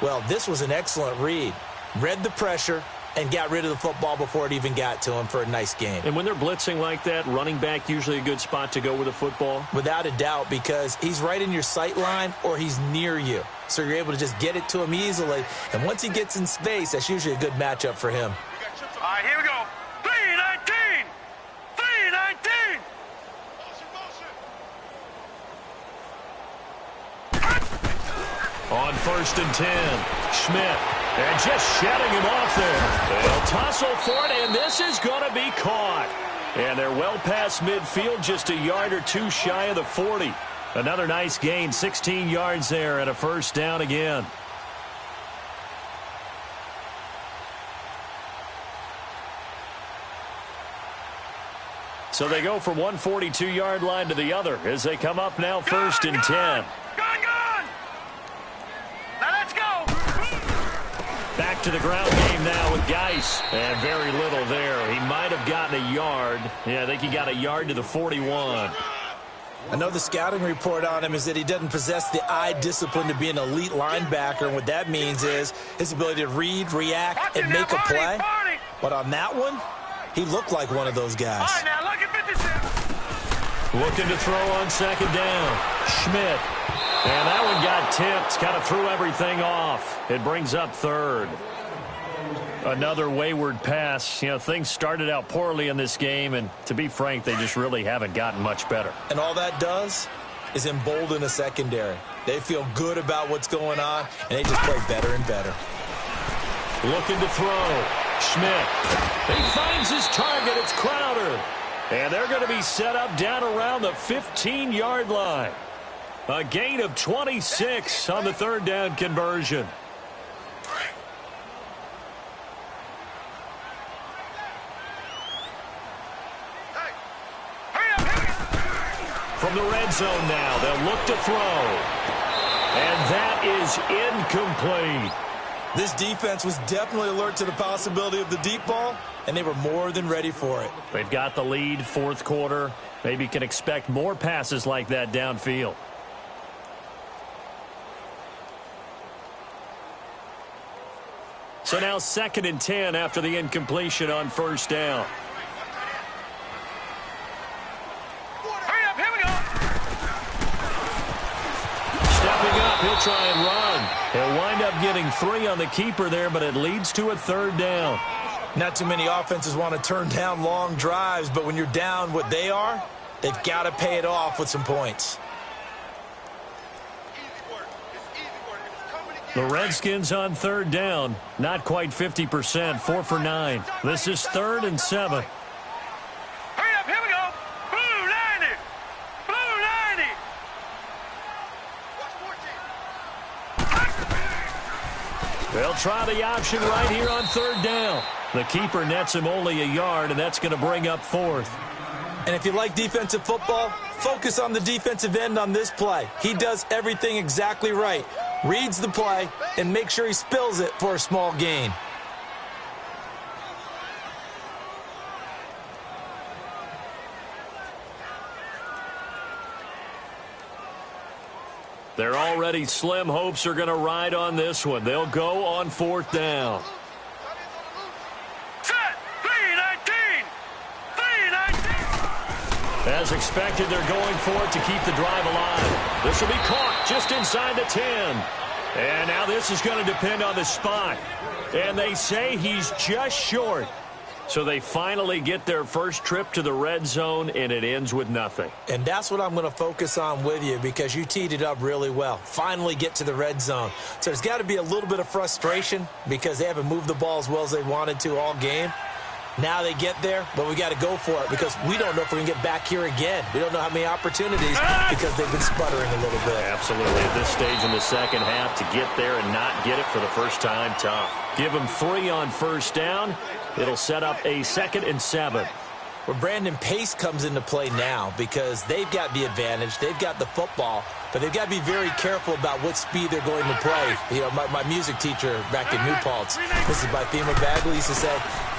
Well, this was an excellent read. Read the pressure and got rid of the football before it even got to him for a nice gain. And when they're blitzing like that, running back usually a good spot to go with the football? Without a doubt, because he's right in your sight line or he's near you. So you're able to just get it to him easily. And once he gets in space, that's usually a good matchup for him. All right, here we go. 3-19. 3-19. On 1st and 10, Schmidt. And just shedding him off there. They'll tussle for it, and this is going to be caught. And they're well past midfield, just a yard or two shy of the 40. Another nice gain, 16 yards there, and a 1st down again. So they go from 142-yard line to the other as they come up now 1st and 10. Back to the ground game now with Geis. And very little there. He might have gotten a yard. Yeah, I think he got a yard to the 41. I know the scouting report on him is that he doesn't possess the eye discipline to be an elite linebacker. And what that means is his ability to read, react, and make a play. But on that one, he looked like one of those guys. All right, now look at 56. Looking to throw on 2nd down. Schmidt. And that one got tipped, kind of threw everything off. It brings up 3rd. Another wayward pass. You know, things started out poorly in this game, and to be frank, they just really haven't gotten much better. And all that does is embolden a secondary. They feel good about what's going on, and they just play better and better. Looking to throw. Schmidt. He finds his target. It's Crowder. And they're going to be set up down around the 15-yard line. A gain of 26 on the 3rd down conversion. From the red zone now, they'll look to throw. And that is incomplete. This defense was definitely alert to the possibility of the deep ball, and they were more than ready for it. They've got the lead, 4th quarter. Maybe can expect more passes like that downfield. So now 2nd and 10 after the incompletion on 1st down. Hurry up, here we go. Stepping up, he'll try and run. He'll wind up getting 3 on the keeper there, but it leads to a 3rd down. Not too many offenses want to turn down long drives, but when you're down what they are, they've got to pay it off with some points. The Redskins on third down. Not quite 50%, 4 for 9. This is 3rd and 7. Hurry up, here we go. Blue 90. Blue 90. They'll try the option right here on third down. The keeper nets him only a yard, and that's going to bring up 4th. And if you like defensive football, focus on the defensive end on this play. He does everything exactly right. Reads the play and makes sure he spills it for a small gain. Their already slim hopes are going to ride on this one. They'll go on 4th down. Set. 319. 319. As expected, they're going for it to keep the drive alive. This will be caught just inside the 10. And now this is going to depend on the spot. And they say he's just short. So they finally get their first trip to the red zone, and it ends with nothing. And that's what I'm going to focus on with you, because you teed it up really well. Finally get to the red zone. So there's got to be a little bit of frustration because they haven't moved the ball as well as they wanted to all game. Now they get there, but we got to go for it because we don't know if we're going to get back here again. We don't know how many opportunities because they've been sputtering a little bit. Absolutely. At this stage in the second half, to get there and not get it for the first time, tough. Give them 3 on first down. It'll set up a 2nd and 7. Where Brandon Pace comes into play now because they've got the advantage. They've got the football, but they've got to be very careful about what speed they're going to play. You know, my music teacher back in New Paltz, this is by Thema Bagley, used to say,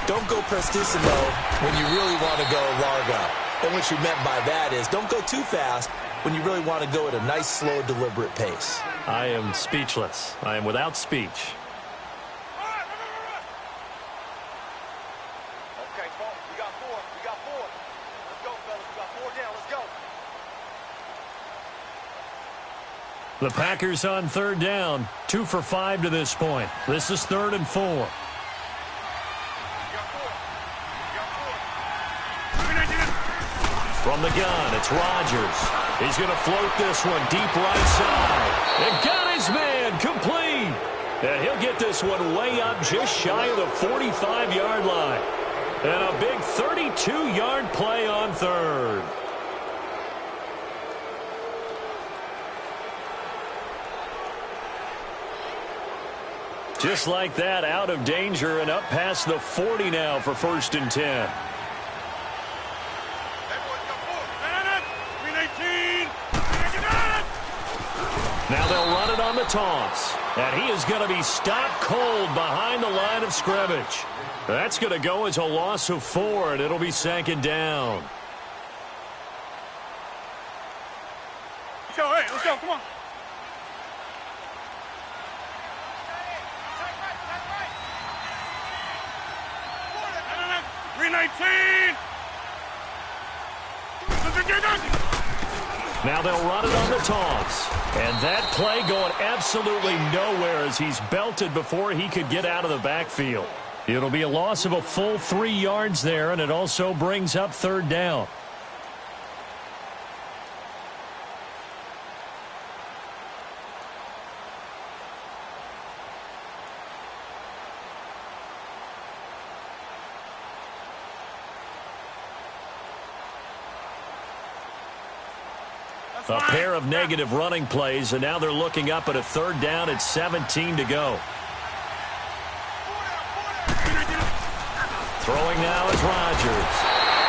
don't go prestissimo when you really want to go largo. And what she meant by that is don't go too fast when you really want to go at a nice, slow, deliberate pace. I am speechless. I am without speech. Okay, folks, we got 4. We got 4. Let's go, fellas. We got 4 down. Let's go. The Packers on third down. 2 for 5 to this point. This is 3rd and 4. From the gun, it's Rodgers. He's going to float this one deep right side. And got his man complete. And he'll get this one way up just shy of the 45-yard line. And a big 32-yard play on third. Just like that, out of danger and up past the 40 now for 1st and 10. Now they'll run it on the toss. And he is going to be stopped cold behind the line of scrimmage. That's going to go as a loss of 4, and it'll be 2nd down. Hey, let's go. Come on. Now they'll run it on the toss. And that play going absolutely nowhere as he's belted before he could get out of the backfield. It'll be a loss of a full 3 yards there, and it also brings up 3rd down. A pair of negative running plays, and now they're looking up at a 3rd down at 17 to go. Throwing now is Rodgers.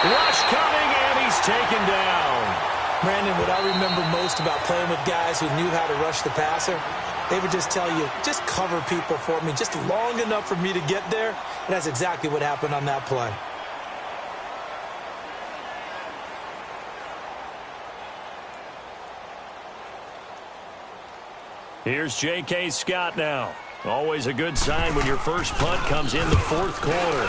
Rush coming, and he's taken down. Brandon, what I remember most about playing with guys who knew how to rush the passer, they would just tell you, just cover people for me, just long enough for me to get there. And that's exactly what happened on that play. Here's J.K. Scott now. Always a good sign when your first punt comes in the 4th quarter.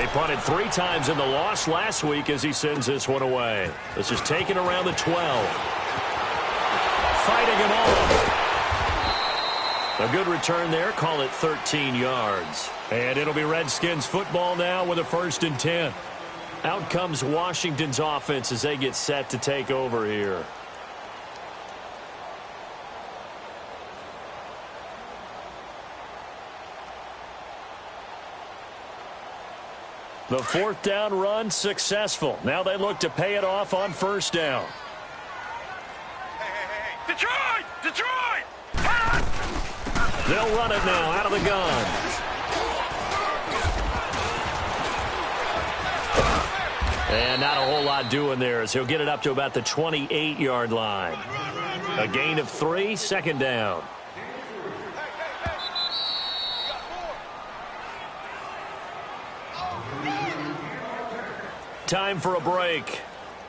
He punted 3 times in the loss last week as he sends this one away. This is taken around the 12. Fighting him on. A good return there. Call it 13 yards. And it'll be Redskins football now with a 1st and 10. Out comes Washington's offense as they get set to take over here. The 4th down run successful. Now they look to pay it off on 1st down. Detroit! Detroit! They'll run it now out of the gun. And not a whole lot doing there as he'll get it up to about the 28-yard line. A gain of 3, 2nd down. Time for a break.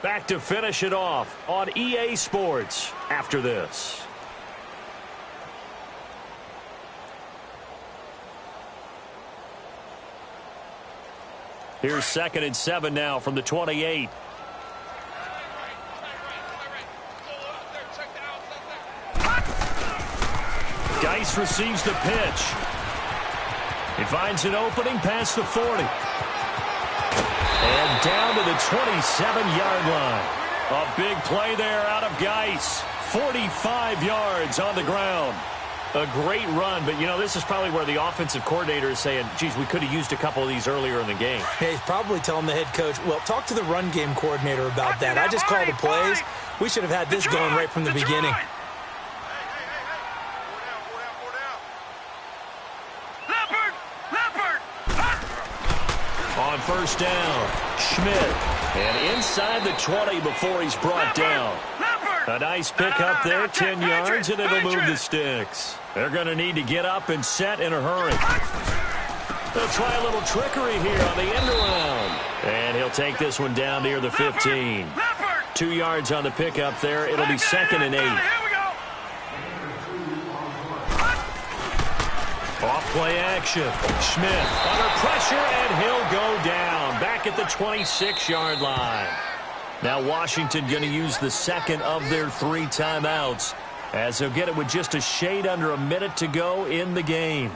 Back to finish it off on EA Sports after this. Here's 2nd and 7 now from the 28. Geis receives the pitch. He finds an opening past the 40. And down to the 27-yard line. A big play there out of Geis. 45 yards on the ground. A great run, but, you know, this is probably where the offensive coordinator is saying, geez, we could have used a couple of these earlier in the game. Hey, he's probably telling the head coach, well, talk to the run game coordinator about that. I just called the plays. We should have had this going right from the beginning. On 1st down, Schmidt. And inside the 20 before he's brought down. A nice pickup there, 10 yards, and it'll move the sticks. They're going to need to get up and set in a hurry. They'll try a little trickery here on the end around. And he'll take this one down near the 15. 2 yards on the pickup there. It'll be 2nd and 8. Off play action. Schmidt under pressure, and he'll go down. Back at the 26-yard line. Now Washington going to use the 2nd of their 3 timeouts as they'll get it with just a shade under a minute to go in the game.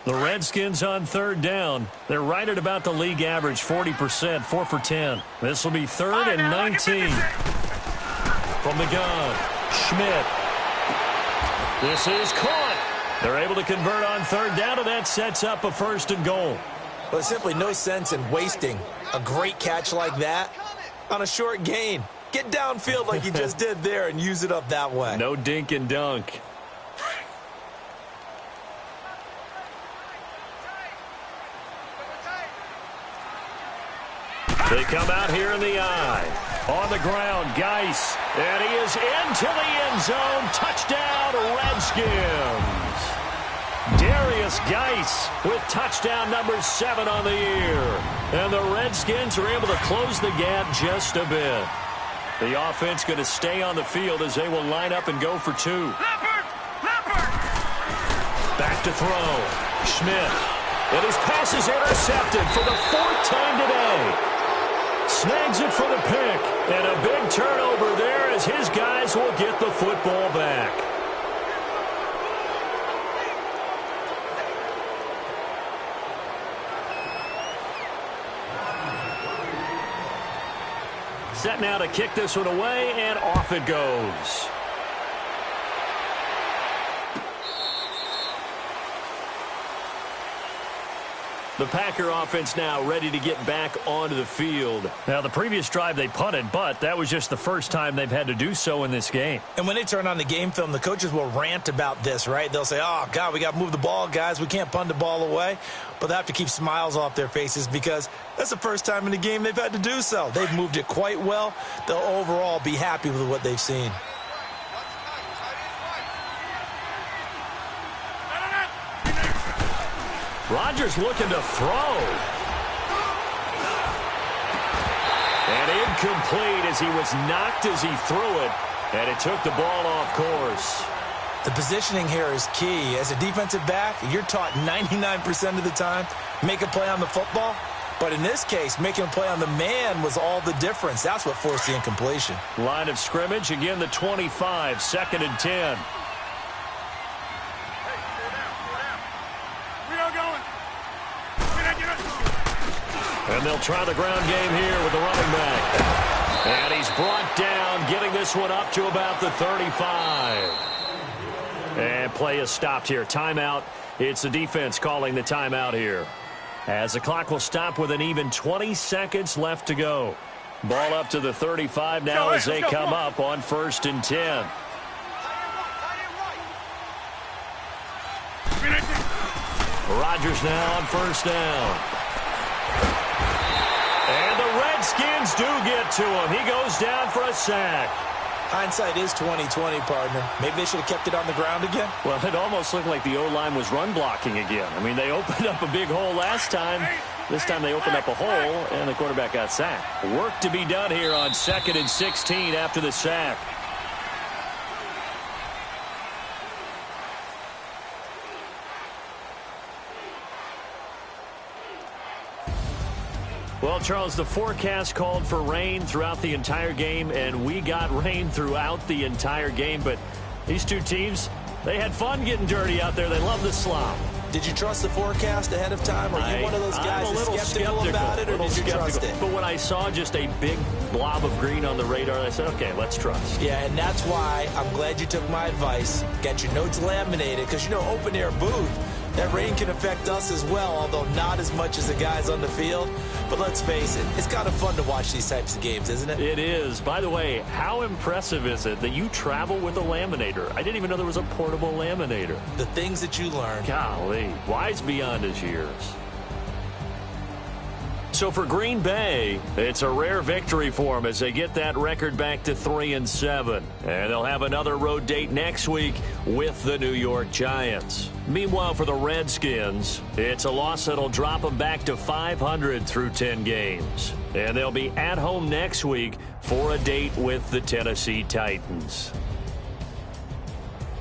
The Redskins on 3rd down. They're right at about the league average, 40%, 4 for 10. This will be 3rd and 19. From the gun, Schmidt. This is caught. They're able to convert on 3rd down, and that sets up a 1st and goal. Well, there's simply no sense in wasting a great catch like that on a short gain. Get downfield like you just did there and use it up that way. No dink and dunk. They come out here in the eye. On the ground, Geis. And he is into the end zone. Touchdown, Redskins. Darius Geis with touchdown number 7 on the year. And the Redskins are able to close the gap just a bit. The offense going to stay on the field as they will line up and go for 2. Back to throw. Schmidt. And his pass is intercepted for the 4th time today. Snags it for the pick, and a big turnover there as his guys will get the football back. Set now to kick this one away, and off it goes. The Packer offense now ready to get back onto the field. Now, the previous drive they punted, but that was just the first time they've had to do so in this game. And when they turn on the game film, the coaches will rant about this, right? They'll say, oh, God, we got to move the ball, guys. We can't punt the ball away. But they have to keep smiles off their faces because that's the first time in the game they've had to do so. They've moved it quite well. They'll overall be happy with what they've seen. Rodgers looking to throw. And incomplete as he was knocked as he threw it, and it took the ball off course. The positioning here is key. As a defensive back, you're taught 99% of the time, make a play on the football. But in this case, making a play on the man was all the difference. That's what forced the incompletion. Line of scrimmage, again the 25, 2nd and 10. And they'll try the ground game here with the running back. And he's brought down, getting this one up to about the 35. And play is stopped here. Timeout. It's the defense calling the timeout here, as the clock will stop with an even 20 seconds left to go. Ball up to the 35 now as they come up on 1st and 10. Rodgers now on 1st down. And the Redskins do get to him. He goes down for a sack. Hindsight is 20/20, partner. Maybe they should have kept it on the ground again. Well, it almost looked like the O-line was run blocking again. I mean, they opened up a big hole last time. This time they opened up a hole, and the quarterback got sacked. Work to be done here on 2nd and 16 after the sack. Well, Charles, the forecast called for rain throughout the entire game, and we got rain throughout the entire game. But these two teams, they had fun getting dirty out there. They love the slop. Did you trust the forecast ahead of time? Are you one of those guys that's skeptical about it, or did you trust it? But when I saw just a big blob of green on the radar, I said, okay, let's trust. Yeah, and that's why I'm glad you took my advice. Get your notes laminated, because, you know, open-air booth, that rain can affect us as well, although not as much as the guys on the field. But let's face it, it's kind of fun to watch these types of games, isn't it? It is. By the way, how impressive is it that you travel with a laminator? I didn't even know there was a portable laminator. The things that you learn. Golly, wise beyond his years. So for Green Bay, it's a rare victory for them as they get that record back to 3-7. And they'll have another road date next week with the New York Giants. Meanwhile, for the Redskins, it's a loss that'll drop them back to 500 through 10 games. And they'll be at home next week for a date with the Tennessee Titans.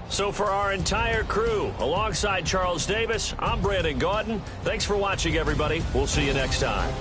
So for our entire crew, alongside Charles Davis, I'm Brandon Gaudin. Thanks for watching, everybody. We'll see you next time.